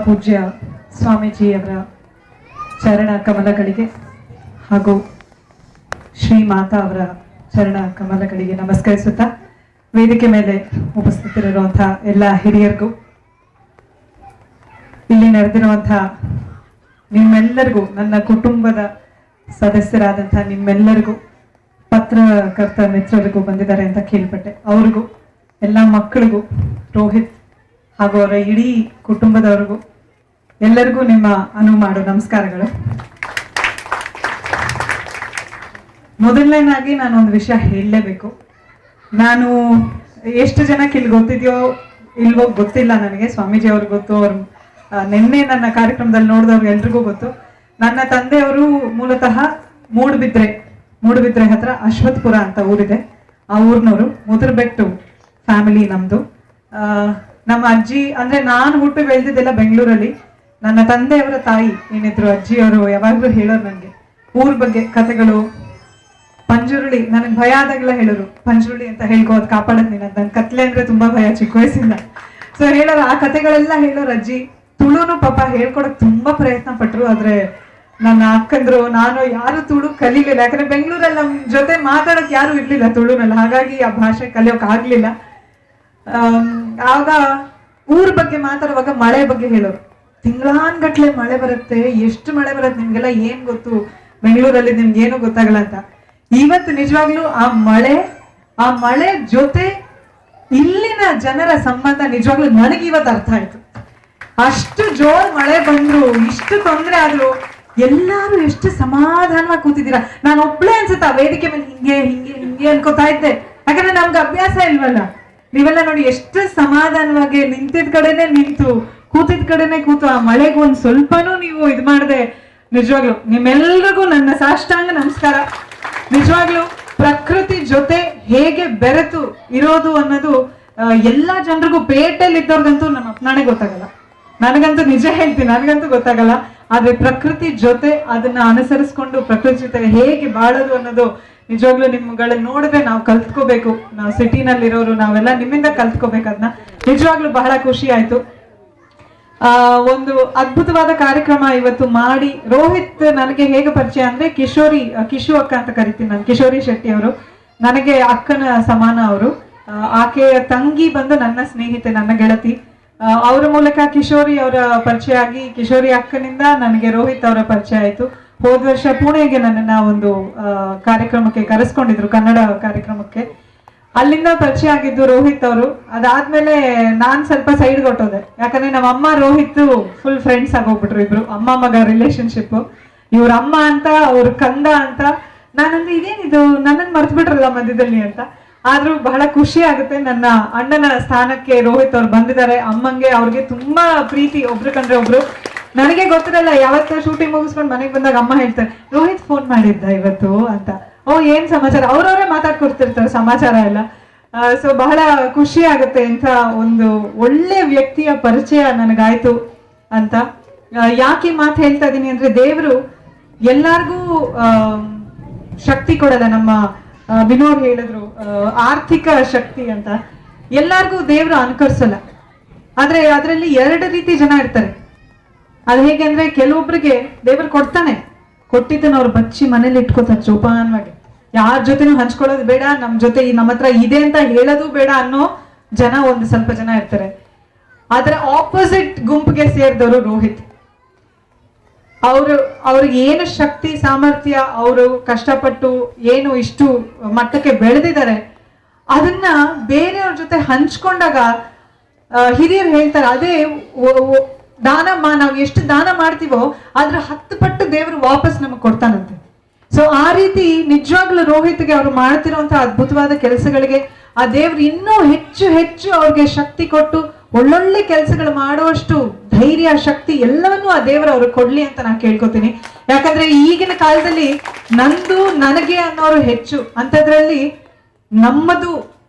ಪೂಜ್ಯ ಸ್ವಾಮೀಜಿಯವರ ಚರಣ ಕಮಲಗಳಿಗೆ ಹಾಗೂ ಶ್ರೀ ಮಾತಾ ಅವರ ಚರಣ ಕಮಲಗಳಿಗೆ ನಮಸ್ಕರಿಸುತ್ತಾ ವೇದಿಕೆ ಮೇಲೆ ಉಪಸ್ಥಿತರಿರುವಂತಹ ಎಲ್ಲ ಹಿರಿಯರಿಗೂ ಇಲ್ಲಿ ನಡೆದಿರುವಂತಹ ನಿಮ್ಮೆಲ್ಲರಿಗೂ, ನನ್ನ ಕುಟುಂಬದ ಸದಸ್ಯರಾದಂತಹ ನಿಮ್ಮೆಲ್ಲರಿಗೂ, ಪತ್ರಕರ್ತ ಮಿತ್ರರಿಗೂ ಬಂದಿದ್ದಾರೆ ಅಂತ ಕೇಳ್ಪಟ್ಟೆ, ಅವ್ರಿಗೂ, ಎಲ್ಲ ಮಕ್ಕಳಿಗೂ, ರೋಹಿತ್ ಹಾಗೂ ಅವರ ಇಡೀ ಕುಟುಂಬದವರಿಗೂ ಎಲ್ಲರಿಗೂ ನಿಮ್ಮ ಅನುವು ಮಾಡೋ ನಮಸ್ಕಾರಗಳು. ಮೊದಲನೇದಾಗಿ ನಾನು ಒಂದು ವಿಷಯ ಹೇಳಲೇಬೇಕು. ನಾನು ಎಷ್ಟು ಜನಕ್ಕೆ ಇಲ್ಲಿ ಗೊತ್ತಿದೆಯೋ ಇಲ್ವೋ ಗೊತ್ತಿಲ್ಲ ನನಗೆ. ಸ್ವಾಮೀಜಿ ಅವ್ರಿಗೆ ಗೊತ್ತು, ಅವ್ರು ನಿನ್ನೆ ನನ್ನ ಕಾರ್ಯಕ್ರಮದಲ್ಲಿ ನೋಡಿದವ್ರು ಎಲ್ರಿಗೂ ಗೊತ್ತು. ನನ್ನ ತಂದೆಯವರು ಮೂಲತಃ ಮೂಡುಬಿದ್ರೆ ಹತ್ರ ಅಶ್ವತ್ಪುರ ಅಂತ ಊರಿದೆ, ಆ ಊರಿನವರು. ಮುದ್ರಬೆಟ್ಟು ಫ್ಯಾಮಿಲಿ ನಮ್ದು. ನಮ್ಮ ಅಜ್ಜಿ ಅಂದ್ರೆ ನಾನು ಹುಟ್ಟು ಬೆಳೆದಿದ್ದೆಲ್ಲ ಬೆಂಗಳೂರಲ್ಲಿ. ನನ್ನ ತಂದೆಯವರ ತಾಯಿ ಏನಿದ್ರು ಅಜ್ಜಿಯವರು ಯಾವಾಗ್ಲೂ ಹೇಳೋರು ನನಗೆ ಊರ್ ಬಗ್ಗೆ ಕಥೆಗಳು. ಪಂಜುರುಳಿ, ನನಗೆ ಭಯ ಆದಾಗೆಲ್ಲ ಹೇಳೋರು, ಪಂಜುರುಳಿ ಅಂತ ಹೇಳ್ಕೋ, ಅದು ಕಾಪಾಡದ್ ನೀನು. ನನ್ ಕತ್ಲೆ ಅಂದ್ರೆ ತುಂಬಾ ಭಯ ಚಿಕ್ಕ ವಯಸ್ಸಿಂದ. ಸೊ ಹೇಳೋರು, ಆ ಕಥೆಗಳೆಲ್ಲ ಹೇಳೋರು ಅಜ್ಜಿ. ತುಳುನು ಪಾಪ ಹೇಳ್ಕೊಡಕ್ ತುಂಬಾ ಪ್ರಯತ್ನ ಪಟ್ರು, ಆದ್ರೆ ನನ್ನ ಅಕ್ಕಂದ್ರು ನಾನು ಯಾರು ತುಳು ಕಲೀಲಿಲ್ಲ. ಯಾಕಂದ್ರೆ ಬೆಂಗಳೂರಲ್ಲಿ ನಮ್ ಜೊತೆ ಮಾತಾಡಕ್ ಯಾರು ಇರ್ಲಿಲ್ಲ ತುಳುನಲ್ಲಿ, ಹಾಗಾಗಿ ಆ ಭಾಷೆ ಕಲಿಯೋಕ್ ಆಗ್ಲಿಲ್ಲ. ಆಗ ಊರ್ ಬಗ್ಗೆ ಮಾತಾಡುವಾಗ ಮಳೆ ಬಗ್ಗೆ ಹೇಳೋರು. ತಿಂಗಳಾನ್ಗಟ್ಲೆ ಮಳೆ ಬರುತ್ತೆ, ಎಷ್ಟು ಮಳೆ ಬರುತ್ತೆ ನಿಮ್ಗೆಲ್ಲ ಏನ್ ಗೊತ್ತು, ಬೆಂಗಳೂರಲ್ಲಿ ನಿಮ್ಗೆ ಏನು ಗೊತ್ತಾಗಲ್ಲ ಅಂತ. ಇವತ್ತು ನಿಜವಾಗ್ಲೂ ಆ ಮಳೆ ಜೊತೆ ಇಲ್ಲಿನ ಜನರ ಸಂಬಂಧ ನಿಜವಾಗ್ಲೂ ನನಗೆ ಇವತ್ತು ಅರ್ಥ ಆಯ್ತು. ಅಷ್ಟು ಜೋರ್ ಮಳೆ ಬಂದ್ರು, ಇಷ್ಟು ತೊಂದ್ರೆ ಆದ್ರು, ಎಲ್ಲಾರು ಎಷ್ಟು ಸಮಾಧಾನವಾಗಿ ಕೂತಿದ್ದೀರಾ. ನಾನು ಒಬ್ಳೆ ಅನ್ಸುತ್ತೆ ಆ ವೇದಿಕೆ ಮೇಲೆ ಹಿಂಗೆ ಹಿಂಗೆ ಹಿಂಗೆ ಅನ್ಕೋತಾ ಇದ್ದೆ, ಯಾಕಂದ್ರೆ ನಮ್ಗೆ ಅಭ್ಯಾಸ ಇಲ್ವಲ್ಲ. ನೀವೆಲ್ಲ ನೋಡಿ ಎಷ್ಟು ಸಮಾಧಾನವಾಗಿ ನಿಂತಿದ್ ಕಡೆನೆ ನಿಂತು, ಕೂತಿದ್ ಕಡೆನೆ ಕೂತು, ಆ ಮಳೆಗೆ ಒಂದ್ ಸ್ವಲ್ಪನೂ ನೀವು ಇದು ಮಾಡದೆ, ನಿಜವಾಗ್ಲು ನಿಮ್ಮೆಲ್ರಿಗೂ ನನ್ನ ಸಾಷ್ಟಾಂಗ ನಮಸ್ಕಾರ. ನಿಜವಾಗ್ಲು ಪ್ರಕೃತಿ ಜೊತೆ ಹೇಗೆ ಬೆರೆತು ಇರೋದು ಅನ್ನೋದು ಎಲ್ಲಾ ಜನರಿಗೂ, ಪೇಟೆಯಲ್ಲಿ ಇದ್ದವ್ರಿಗಂತೂ ನಮ್ಮ ಅಪ್ಪನಾಣೆ ಗೊತ್ತಾಗಲ್ಲ. ನನಗಂತೂ ನಿಜ ಹೇಳ್ತೀನಿ, ನನಗಂತೂ ಗೊತ್ತಾಗಲ್ಲ. ಆದ್ರೆ ಪ್ರಕೃತಿ ಜೊತೆ ಅದನ್ನ ಅನುಸರಿಸ್ಕೊಂಡು ಪ್ರಕೃತಿ ಜೊತೆ ಹೇಗೆ ಬಾಳೋದು ಅನ್ನೋದು ನಿಜವಾಗ್ಲೂ ನಿಮ್ಗಳನ್ನ ನೋಡಿದ್ರೆ ನಾವು ಕಲ್ತ್ಕೋಬೇಕು. ನಾವು ಸಿಟಿನಲ್ಲಿ ಇರೋರು ನಾವೆಲ್ಲ ನಿಮ್ಮಿಂದ ಕಲ್ತ್ಕೋಬೇಕು. ಅದನ್ನ ನಿಜವಾಗ್ಲೂ ಬಹಳ ಖುಷಿ ಆಯ್ತು. ಒಂದು ಅದ್ಭುತವಾದ ಕಾರ್ಯಕ್ರಮ ಇವತ್ತು ಮಾಡಿ. ರೋಹಿತ್ ನನಗೆ ಹೇಗೆ ಪರಿಚಯ ಅಂದ್ರೆ, ಕಿಶು ಅಕ್ಕ ಅಂತ ಕರಿತೀನಿ ನಾನು. ಕಿಶೋರಿ ಶೆಟ್ಟಿ ಅವರು ನನಗೆ ಅಕ್ಕನ ಸಮಾನ. ಅವರು ಆಕೆಯ ತಂಗಿ ಬಂದು ನನ್ನ ಸ್ನೇಹಿತೆ, ನನ್ನ ಗೆಳತಿ. ಅವರ ಮೂಲಕ ಕಿಶೋರಿ ಅವರ ಪರಿಚಯ ಆಗಿ, ಕಿಶೋರಿ ಅಕ್ಕನಿಂದ ನನಗೆ ರೋಹಿತ್ ಅವರ ಪರಿಚಯ ಆಯ್ತು. ಹೋದ ವರ್ಷ ಪುಣೆಗೆ ನನ್ನನ್ನ ಒಂದು ಕಾರ್ಯಕ್ರಮಕ್ಕೆ ಕರೆಸ್ಕೊಂಡಿದ್ರು, ಕನ್ನಡ ಕಾರ್ಯಕ್ರಮಕ್ಕೆ. ಅಲ್ಲಿಂದ ಪರಿಚಯ ಆಗಿದ್ದು ರೋಹಿತ್ ಅವರು. ಅದಾದ್ಮೇಲೆ ನಾನ್ ಸ್ವಲ್ಪ ಸೈಡ್ ಕೊಟ್ಟೋದೆ, ಯಾಕಂದ್ರೆ ನಮ್ಮ ಅಮ್ಮ ರೋಹಿತ್ ಫುಲ್ ಫ್ರೆಂಡ್ಸ್ ಆಗೋಗ್ಬಿಟ್ರು. ಇಬ್ರು ಅಮ್ಮ ಮಗ ರಿಲೇಶನ್ಶಿಪ್. ಇವ್ರ ಅಮ್ಮ ಅಂತ, ಅವ್ರ ಕಂದ ಅಂತ. ನಾನಂದ್ರೆ ಇದೇನಿದು, ನನ್ನನ್ನು ಮರ್ತು ಬಿಟ್ರಲ್ಲ ಮಧ್ಯದಲ್ಲಿ ಅಂತ. ಆದ್ರೂ ಬಹಳ ಖುಷಿ ಆಗುತ್ತೆ. ನನ್ನ ಅಣ್ಣನ ಸ್ಥಾನಕ್ಕೆ ರೋಹಿತ್ ಅವ್ರು ಬಂದಿದ್ದಾರೆ. ಅಮ್ಮಂಗೆ ಅವ್ರಿಗೆ ತುಂಬಾ ಪ್ರೀತಿ, ಒಬ್ರು ಕಂಡ್ರೆ ಒಬ್ರು. ನನಗೆ ಗೊತ್ತಿರಲ್ಲ, ಯಾವತ್ತ ಶೂಟಿಂಗ್ ಮುಗಿಸ್ಕೊಂಡು ಮನೆಗೆ ಬಂದಾಗ ಅಮ್ಮ ಹೇಳ್ತಾರೆ, ರೋಹಿತ್ ಫೋನ್ ಮಾಡಿದ್ದ ಇವತ್ತು ಅಂತ. ಓ ಏನ್ ಸಮಾಚಾರ, ಅವ್ರವರೇ ಮಾತಾಡ್ಕೊಡ್ತಿರ್ತಾರೆ ಸಮಾಚಾರ ಎಲ್ಲ. ಸೊ ಬಹಳ ಖುಷಿ ಆಗುತ್ತೆ. ಇಂಥ ಒಂದು ಒಳ್ಳೆ ವ್ಯಕ್ತಿಯ ಪರಿಚಯ ನನಗಾಯ್ತು ಅಂತ. ಯಾಕೆ ಮಾತು ಹೇಳ್ತಾ ಇದೀನಿ ಅಂದ್ರೆ, ದೇವರು ಎಲ್ಲಾರ್ಗೂ ಶಕ್ತಿ ಕೊಡಲ್ಲ. ನಮ್ಮ ವಿನೋದ್ ಹೇಳಿದ್ರು ಆರ್ಥಿಕ ಶಕ್ತಿ ಅಂತ. ಎಲ್ಲಾರ್ಗೂ ದೇವ್ರು ಅನುಕರಿಸಲ್ಲ. ಆದ್ರೆ ಅದರಲ್ಲಿ ಎರಡು ರೀತಿ ಜನ ಇರ್ತಾರೆ. ಅದು ಹೇಗೆ ಅಂದ್ರೆ, ಕೆಲವೊಬ್ರಿಗೆ ದೇವ್ರು ಕೊಡ್ತಾನೆ, ಕೊಟ್ಟಿದ್ದನ್ನ ಅವ್ರು ಬಚ್ಚಿ ಮನೇಲಿ ಇಟ್ಕೋತಾರೆ ಜೋಪಾನವಾಗಿ. ಯಾರ ಜೊತೆನೂ ಹಂಚ್ಕೊಳ್ಳೋದು ಬೇಡ, ನಮ್ ಜೊತೆ ನಮ್ಮ ಹತ್ರ ಇದೆ ಅಂತ ಹೇಳೋದು ಬೇಡ ಅನ್ನೋ ಜನ ಒಂದು ಸ್ವಲ್ಪ ಜನ ಇರ್ತಾರೆ. ಆದ್ರೆ ಆಪೋಸಿಟ್ ಗುಂಪಿಗೆ ಸೇರಿದವರು ರೋಹಿತ್. ಅವ್ರಿಗೆ ಏನು ಶಕ್ತಿ ಸಾಮರ್ಥ್ಯ, ಅವರು ಕಷ್ಟಪಟ್ಟು ಏನು ಇಷ್ಟು ಮಟ್ಟಕ್ಕೆ ಬೆಳೆದಿದ್ದಾರೆ, ಅದನ್ನ ಬೇರೆಯವ್ರ ಜೊತೆ ಹಂಚ್ಕೊಂಡಾಗ ಹಿರಿಯರು ಹೇಳ್ತಾರೆ, ಅದೇ ನಾವು ಎಷ್ಟು ದಾನ ಮಾಡ್ತೀವೋ ಅದ್ರ 10 ಪಟ್ಟು ದೇವರು ವಾಪಸ್ ನಮಗ್ ಕೊಡ್ತಾನಂತೆ. ಸೊ ಆ ರೀತಿ ನಿಜವಾಗ್ಲೂ ರೋಹಿತ್ಗೆ ಅವ್ರು ಮಾಡ್ತಿರುವಂತಹ ಅದ್ಭುತವಾದ ಕೆಲಸಗಳಿಗೆ ಆ ದೇವ್ರು ಇನ್ನೂ ಹೆಚ್ಚು ಹೆಚ್ಚು ಅವ್ರಿಗೆ ಶಕ್ತಿ ಕೊಟ್ಟು ಒಳ್ಳೊಳ್ಳೆ ಕೆಲಸಗಳು ಮಾಡುವಷ್ಟು ಧೈರ್ಯ, ಶಕ್ತಿ ಎಲ್ಲವನ್ನೂ ಆ ದೇವರು ಅವ್ರಿಗೆ ಕೊಡ್ಲಿ ಅಂತ ನಾನು ಕೇಳ್ಕೊತೀನಿ. ಯಾಕಂದ್ರೆ ಈಗಿನ ಕಾಲದಲ್ಲಿ ನಂದು ನನಗೆ ಅನ್ನೋರು ಹೆಚ್ಚು, ಅಂಥದ್ರಲ್ಲಿ ನಮ್ಮದು,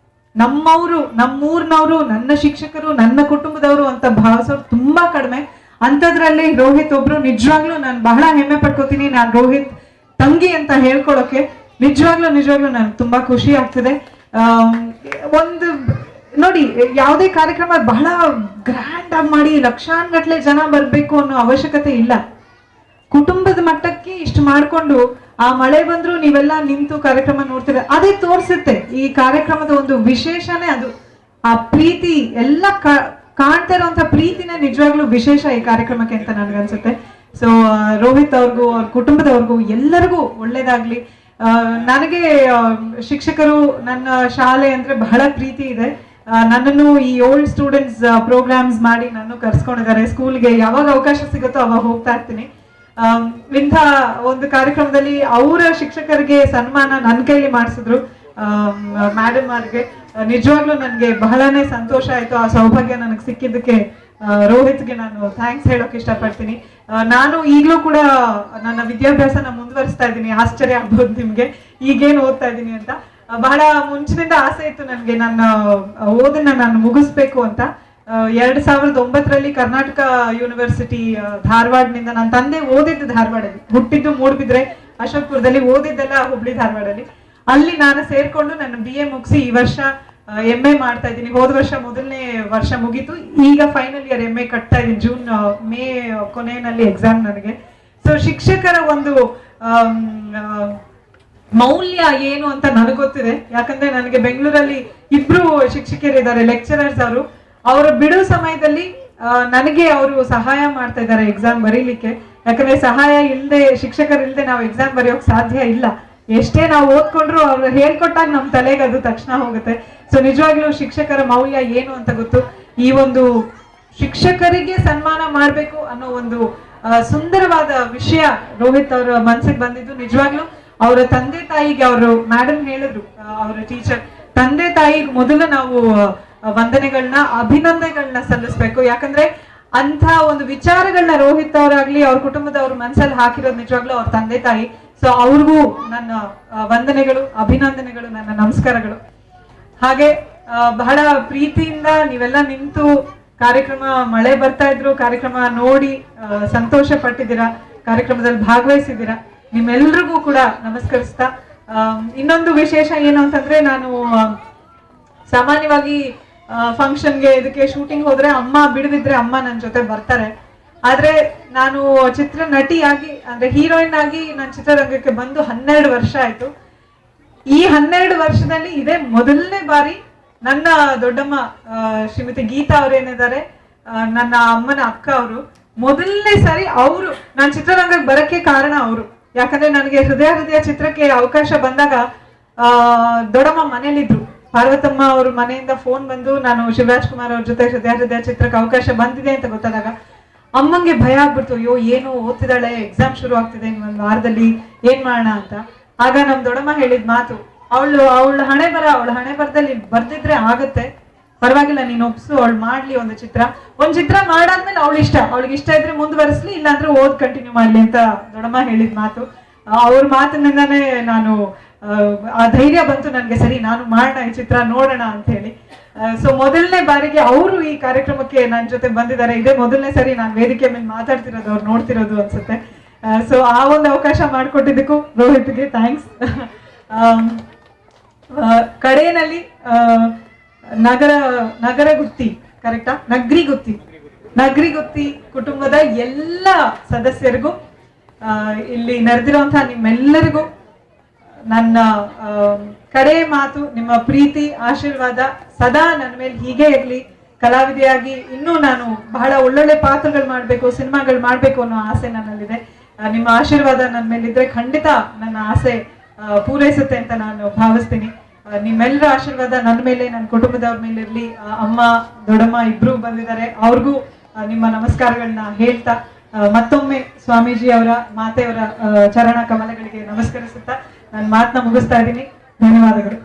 ನಮ್ಮವರು, ನಮ್ಮೂರ್ನವರು, ನನ್ನ ಶಿಕ್ಷಕರು, ನನ್ನ ಕುಟುಂಬದವರು ಅಂತ ಭಾವಿಸೋರು ತುಂಬಾ ಕಡಿಮೆ. ಅಂಥದ್ರಲ್ಲಿ ರೋಹಿತ್ ಒಬ್ರು. ನಿಜವಾಗ್ಲೂ ನಾನು ಬಹಳ ಹೆಮ್ಮೆ ಪಡ್ಕೋತೀನಿ. ನಾನು ರೋಹಿತ್ ತಂಗಿ ಅಂತ ಹೇಳ್ಕೊಳಕ್ಕೆ ನಿಜವಾಗ್ಲೂ ನನ್ಗೆ ತುಂಬಾ ಖುಷಿ ಆಗ್ತದೆ. ಒಂದು ನೋಡಿ, ಯಾವುದೇ ಕಾರ್ಯಕ್ರಮ ಬಹಳ ಗ್ರ್ಯಾಂಡ್ ಆಗಿ ಮಾಡಿ ಲಕ್ಷಾನ್ಗಟ್ಲೆ ಜನ ಬರ್ಬೇಕು ಅನ್ನೋ ಅವಶ್ಯಕತೆ ಇಲ್ಲ. ಕುಟುಂಬದ ಮಟ್ಟಕ್ಕೆ ಇಷ್ಟು ಮಾಡ್ಕೊಂಡು ಆ ಮಳೆ ಬಂದ್ರು ನೀವೆಲ್ಲ ನಿಂತು ಕಾರ್ಯಕ್ರಮ ನೋಡ್ತೀರ, ಅದೇ ತೋರಿಸುತ್ತೆ ಈ ಕಾರ್ಯಕ್ರಮದ ಒಂದು ವಿಶೇಷನೇ ಅದು. ಆ ಪ್ರೀತಿ ಎಲ್ಲ ಕಾಣ್ತಾ ಇರುವಂತ ಪ್ರೀತಿನೇ ನಿಜವಾಗ್ಲೂ ವಿಶೇಷ ಈ ಕಾರ್ಯಕ್ರಮಕ್ಕೆ ಅಂತ ನನ್ಗನ್ಸುತ್ತೆ. ಸೊ ರೋಹಿತ್ ಅವ್ರಿಗೂ ಅವ್ರ ಕುಟುಂಬದವ್ರಿಗೂ ಎಲ್ಲರಿಗೂ ಒಳ್ಳೇದಾಗ್ಲಿ. ನನಗೆ ಶಿಕ್ಷಕರು, ನನ್ನ ಶಾಲೆ ಅಂದ್ರೆ ಬಹಳ ಪ್ರೀತಿ ಇದೆ. ನನ್ನನ್ನು ಈ ಓಲ್ಡ್ ಸ್ಟೂಡೆಂಟ್ಸ್ ಪ್ರೋಗ್ರಾಮ್ಸ್ ಮಾಡಿ ನನ್ನ ಕರ್ಸ್ಕೊಂಡಿದ್ದಾರೆ. ಸ್ಕೂಲ್ಗೆ ಯಾವಾಗ ಅವಕಾಶ ಸಿಗುತ್ತೋ ಅವಾಗ ಹೋಗ್ತಾ ಇರ್ತೀನಿ. ಇಂಥ ಒಂದು ಕಾರ್ಯಕ್ರಮದಲ್ಲಿ ಅವರ ಶಿಕ್ಷಕರಿಗೆ ಸನ್ಮಾನ ನನ್ನ ಕೈಲಿ ಮಾಡಿಸಿದ್ರು, ಮೇಡಮ್ ಅವ್ರಿಗೆ. ನಿಜವಾಗ್ಲೂ ನನಗೆ ಬಹಳನೇ ಸಂತೋಷ ಆಯ್ತು. ಆ ಸೌಭಾಗ್ಯ ನನಗೆ ಸಿಕ್ಕಿದ್ದಕ್ಕೆ ರೋಹಿತ್ಗೆ ನಾನು ಥ್ಯಾಂಕ್ಸ್ ಹೇಳೋಕೆ ಇಷ್ಟಪಡ್ತೀನಿ. ನಾನು ಈಗಲೂ ಕೂಡ ನನ್ನ ವಿದ್ಯಾಭ್ಯಾಸನ ಮುಂದುವರಿಸ್ತಾ ಇದ್ದೀನಿ. ಆಶ್ಚರ್ಯ ಆಗ್ಬೋದು ನಿಮ್ಗೆ ಈಗೇನು ಓದ್ತಾ ಇದ್ದೀನಿ ಅಂತ. ಬಹಳ ಮುಂಚಿನಿಂದ ಆಸೆ ಇತ್ತು ನನಗೆ ನನ್ನ ಓದನ್ನ ನಾನು ಮುಗಿಸ್ಬೇಕು ಅಂತ. 2009ರಲ್ಲಿ ಕರ್ನಾಟಕ ಯೂನಿವರ್ಸಿಟಿ ಧಾರವಾಡನಿಂದ, ನನ್ನ ತಂದೆ ಓದಿದ್ದು ಧಾರವಾಡಲ್ಲಿ, ಹುಟ್ಟಿದ್ದು ಮೂಡುಬಿದ್ರೆ, ಅಶೋಕ್ಪುರದಲ್ಲಿ, ಓದಿದ್ದೆಲ್ಲ ಹುಬ್ಳಿ ಧಾರವಾಡಲ್ಲಿ. ಅಲ್ಲಿ ನಾನು ಸೇರ್ಕೊಂಡು ನನ್ನ BA ಮುಗಿಸಿ ಈ ವರ್ಷ MA ಮಾಡ್ತಾ ಇದ್ದೀನಿ. ಹೋದ ವರ್ಷ ಮೊದಲನೇ ವರ್ಷ ಮುಗೀತು, ಈಗ ಫೈನಲ್ ಇಯರ್ MA ಕಟ್ತಾ ಇದ್ದೀನಿ. ಮೇ ಕೊನೆಯಲ್ಲಿ ಎಕ್ಸಾಮ್ ನನಗೆ. ಸೊ ಶಿಕ್ಷಕರ ಒಂದು ಮೌಲ್ಯ ಏನು ಅಂತ ನನಗೆ ಗೊತ್ತಿದೆ. ಯಾಕಂದ್ರೆ ನನಗೆ ಬೆಂಗಳೂರಲ್ಲಿ ಇಬ್ರು ಶಿಕ್ಷಕರಿದ್ದಾರೆ, ಲೆಕ್ಚರರ್ಸ್. ಅವರು ಬಿಡೋ ಸಮಯದಲ್ಲಿ ನನಗೆ ಅವರು ಸಹಾಯ ಮಾಡ್ತಾ ಇದ್ದಾರೆ ಎಕ್ಸಾಮ್ ಬರೀಲಿಕ್ಕೆ. ಯಾಕಂದ್ರೆ ಸಹಾಯ ಇಲ್ಲದೆ, ಶಿಕ್ಷಕರಿಲ್ಲದೆ ನಾವು ಎಕ್ಸಾಮ್ ಬರೆಯೋಕೆ ಸಾಧ್ಯ ಇಲ್ಲ. ಎಷ್ಟೇ ನಾವು ಓದ್ಕೊಂಡ್ರು ಅವ್ರು ಹೇಳ್ಕೊಟ್ಟಾಗ ನಮ್ಮ ತಲೆಗೆ ಅದು ತಕ್ಷಣ ಹೋಗುತ್ತೆ. ಸೊ ನಿಜವಾಗ್ಲೂ ಶಿಕ್ಷಕರ ಮೌಲ್ಯ ಏನು ಅಂತ ಗೊತ್ತು. ಈ ಒಂದು ಶಿಕ್ಷಕರಿಗೆ ಸನ್ಮಾನ ಮಾಡ್ಬೇಕು ಅನ್ನೋ ಒಂದು ಸುಂದರವಾದ ವಿಷಯ ರೋಹಿತ್ ಅವರ ಮನ್ಸಿಗೆ ಬಂದಿದ್ದು. ನಿಜವಾಗ್ಲೂ ಅವರ ತಂದೆ ತಾಯಿಗೆ, ಅವರು ಮೇಡಮ್ ಹೇಳಿದ್ರು, ಅವರ ಟೀಚರ್, ತಂದೆ ತಾಯಿಗೆ ಮೊದಲು ನಾವು ವಂದನೆಗಳನ್ನ, ಅಭಿನಂದನೆಗಳನ್ನ ಸಲ್ಲಿಸ್ಬೇಕು. ಯಾಕಂದ್ರೆ ಅಂತ ಒಂದು ವಿಚಾರಗಳನ್ನ ರೋಹಿತ್ ಅವರಾಗ್ಲಿ ಅವ್ರ ಕುಟುಂಬದವ್ರ ಮನ್ಸಲ್ಲಿ ಹಾಕಿರೋದು ನಿಜವಾಗ್ಲೂ ಅವ್ರ ತಂದೆ ತಾಯಿ. ಸೊ ಅವ್ರಿಗೂ ನನ್ನ ವಂದನೆಗಳು, ಅಭಿನಂದನೆಗಳು, ನನ್ನ ನಮಸ್ಕಾರಗಳು. ಹಾಗೆ ಬಹಳ ಪ್ರೀತಿಯಿಂದ ನೀವೆಲ್ಲ ನಿಂತು ಕಾರ್ಯಕ್ರಮ, ಮಳೆ ಬರ್ತಾ ಇದ್ರು, ಕಾರ್ಯಕ್ರಮ ನೋಡಿ ಸಂತೋಷ ಪಟ್ಟಿದ್ದೀರಾ, ಕಾರ್ಯಕ್ರಮದಲ್ಲಿ ಭಾಗವಹಿಸಿದ್ದೀರಾ. ನಿಮ್ಮೆಲ್ರಿಗೂ ಕೂಡ ನಮಸ್ಕರಿಸ್ತಾ, ಇನ್ನೊಂದು ವಿಶೇಷ ಏನು ಅಂತಂದ್ರೆ, ನಾನು ಸಾಮಾನ್ಯವಾಗಿ ಫಂಕ್ಷನ್ಗೆ, ಇದಕ್ಕೆ ಶೂಟಿಂಗ್ ಹೋದ್ರೆ ಅಮ್ಮ ಬಿಡುವಿದ್ರೆ ಅಮ್ಮ ನನ್ನ ಜೊತೆ ಬರ್ತಾರೆ. ಆದ್ರೆ ನಾನು ಚಿತ್ರ ನಟಿಯಾಗಿ, ಅಂದ್ರೆ ಹೀರೋಯಿನ್ ಆಗಿ ನಾನು ಚಿತ್ರರಂಗಕ್ಕೆ ಬಂದು 12 ವರ್ಷ ಆಯ್ತು. ಈ 12 ವರ್ಷದಲ್ಲಿ ಇದೇ ಮೊದಲನೇ ಬಾರಿ ನನ್ನ ದೊಡ್ಡಮ್ಮ ಶ್ರೀಮತಿ ಗೀತಾ ಅವ್ರೇನಿದ್ದಾರೆ, ನನ್ನ ಅಮ್ಮನ ಅಕ್ಕ, ಅವರು ಮೊದಲನೇ ಸಾರಿ ಅವರು ನಾನು ಚಿತ್ರರಂಗಕ್ಕೆ ಬರಕ್ಕೆ ಕಾರಣ ಅವರು. ಯಾಕಂದ್ರೆ ನನಗೆ ಹೃದಯ ಚಿತ್ರಕ್ಕೆ ಅವಕಾಶ ಬಂದಾಗ ದೊಡ್ಡಮ್ಮ ಮನೇಲಿದ್ರು. ಪಾರ್ವತಮ್ಮ ಅವ್ರ ಮನೆಯಿಂದ ಫೋನ್ ಬಂದು ನಾನು ಶಿವರಾಜ್ ಕುಮಾರ್ ಅವ್ರ ಜೊತೆ ಹೃದಯ ಚಿತ್ರಕ್ಕೆ ಅವಕಾಶ ಬಂದಿದೆ ಅಂತ ಗೊತ್ತಾದಾಗ ಅಮ್ಮಂಗೆ ಭಯ ಆಗ್ಬಿಡ್ತು. ಅಯ್ಯೋ, ಏನು ಓದ್ತಿದ್ದಾಳೆ, ಎಕ್ಸಾಮ್ ಶುರು ಆಗ್ತಿದೆ ಇನ್ನೊಂದು ವಾರದಲ್ಲಿ, ಏನ್ ಮಾಡೋಣ ಅಂತ. ಆಗ ನಮ್ ದೊಡ್ಡಮ್ಮ ಹೇಳಿದ ಮಾತು, ಅವಳ ಹಣೆ ಬರದಲ್ಲಿ ಬರ್ದಿದ್ರೆ ಆಗತ್ತೆ, ಪರವಾಗಿಲ್ಲ, ನೀನ್ ಒಪ್ಸು, ಅವಳು ಮಾಡ್ಲಿ ಒಂದ್ ಚಿತ್ರ ಮಾಡಾದ್ಮೇಲೆ ಅವಳಿಗೆ ಇಷ್ಟ ಇದ್ರೆ ಮುಂದುವರಿಸ್ಲಿ, ಇಲ್ಲಾಂದ್ರೆ ಓದ್ ಕಂಟಿನ್ಯೂ ಮಾಡ್ಲಿ ಅಂತ ದೊಡ್ಡಮ್ಮ ಹೇಳಿದ ಮಾತು. ಅವ್ರ ಮಾತಿನಿಂದಾನೇ ನಾನು ಆ ಧೈರ್ಯ ಬಂತು ನನಗೆ, ಸರಿ ನಾನು ಮಾಡೋಣ ಈ ಚಿತ್ರ, ನೋಡೋಣ ಅಂತ ಹೇಳಿ. ಸೊ ಮೊದಲನೇ ಬಾರಿಗೆ ಅವರು ಈ ಕಾರ್ಯಕ್ರಮಕ್ಕೆ ನನ್ನ ಜೊತೆ ಬಂದಿದ್ದಾರೆ. ಇದೇ ಮೊದಲನೇ ಸರಿ ನಾನು ವೇದಿಕೆ ಮೇಲೆ ಮಾತಾಡ್ತಿರೋದು, ಅವ್ರು ನೋಡ್ತಿರೋದು ಅನ್ಸುತ್ತೆ. ಸೊ ಆ ಒಂದು ಅವಕಾಶ ಮಾಡಿಕೊಟ್ಟಿದ್ದಕ್ಕೂ ರೋಹಿತ್ಗೆ ಥ್ಯಾಂಕ್ಸ್. ಕಡೆಯಲ್ಲಿ ನಗರ ಗುತ್ತಿ, ಕರೆಕ್ಟಾ? ನಗರಿ ಗುತ್ತಿ ಕುಟುಂಬದ ಎಲ್ಲ ಸದಸ್ಯರಿಗೂ, ಇಲ್ಲಿ ನೆರೆದಿರುವಂತಹ ನಿಮ್ಮೆಲ್ಲರಿಗೂ ನನ್ನ ಕಡೆ ಮಾತು, ನಿಮ್ಮ ಪ್ರೀತಿ, ಆಶೀರ್ವಾದ ಸದಾ ನನ್ನ ಮೇಲೆ ಹೀಗೆ ಇರಲಿ. ಕಲಾವಿದೆಯಾಗಿ ಇನ್ನೂ ನಾನು ಬಹಳ ಒಳ್ಳೊಳ್ಳೆ ಪಾತ್ರಗಳು ಮಾಡಬೇಕು, ಸಿನಿಮಾಗಳು ಮಾಡಬೇಕು ಅನ್ನೋ ಆಸೆ ನನ್ನಲ್ಲಿದೆ. ನಿಮ್ಮ ಆಶೀರ್ವಾದ ನನ್ನ ಮೇಲಿದ್ರೆ ಖಂಡಿತ ನನ್ನ ಆಸೆ ಪೂರೈಸುತ್ತೆ ಅಂತ ನಾನು ಭಾವಿಸ್ತೀನಿ. ನಿಮ್ಮೆಲ್ಲರ ಆಶೀರ್ವಾದ ನನ್ನ ಮೇಲೆ, ನನ್ನ ಕುಟುಂಬದವ್ರ ಮೇಲೆ ಇರಲಿ. ಅಮ್ಮ, ದೊಡ್ಡಮ್ಮ ಇಬ್ರು ಬಂದಿದ್ದಾರೆ, ಅವ್ರಿಗೂ ನಿಮ್ಮ ನಮಸ್ಕಾರಗಳನ್ನ ಹೇಳ್ತಾ, ಮತ್ತೊಮ್ಮೆ ಸ್ವಾಮೀಜಿ ಅವರ, ಮಾತೆಯವರ ಚರಣ ಕಮಲಗಳಿಗೆ ನಮಸ್ಕರಿಸುತ್ತಾ ನನ್ನ ಮಾತನ್ನ ಮುಗಿಸ್ತಾ ಇದ್ದೀನಿ. ಧನ್ಯವಾದಗಳು.